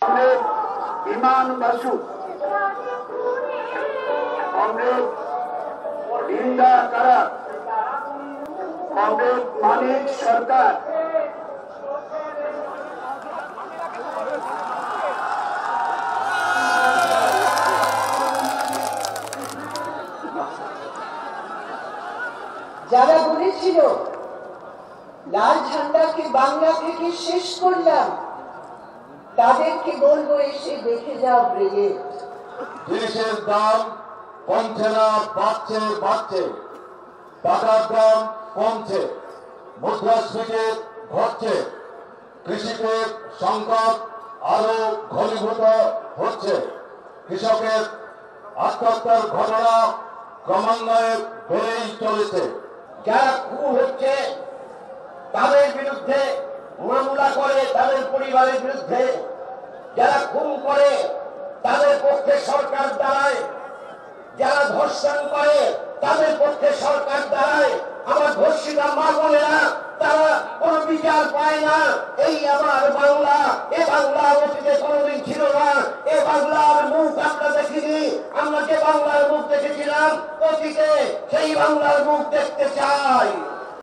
Comrade ইমান Basu, comrade Linda কারা, comrade মানিক সরকার, যারা বলেছিল লাল ঝান্ডাকে বাংলা থেকে শেষ করলাম, তাদেরকে বলবো এসে দেখে যাও ব্রিগেড। জিনিসের দাম কমছে না, বাড়ছে বাড়ছে। টাকার দাম কমছে, মুদ্রাস্ফীতি ঘটছে, কৃষিতে সংকট আরো ঘনীভূত হচ্ছে, কৃষকের আত্মহত্যার ঘটনা ক্রমান্বয়ে বেড়েই চলেছে। যারা খুন হচ্ছে তাদের বিরুদ্ধে মামলা করে, তাদের পরিবারের বিরুদ্ধে যারা খুন করে তাদের পক্ষে সরকার দাঁড়ায়, যারা ধর্ষণ করে তাদের পক্ষে সরকার দাঁড়ায়। আমার ধর্ষিতা মা বোনেরা তারা কোনো বিচার পায় না। এই আমার বাংলা, এ বাংলা অতীতে কোনোদিন ছিল না। এ বাংলার মুখ আমরা দেখিনি, আমরা যে বাংলার মুখ দেখেছিলাম অতীতে, সেই বাংলার মুখ দেখতে চাই।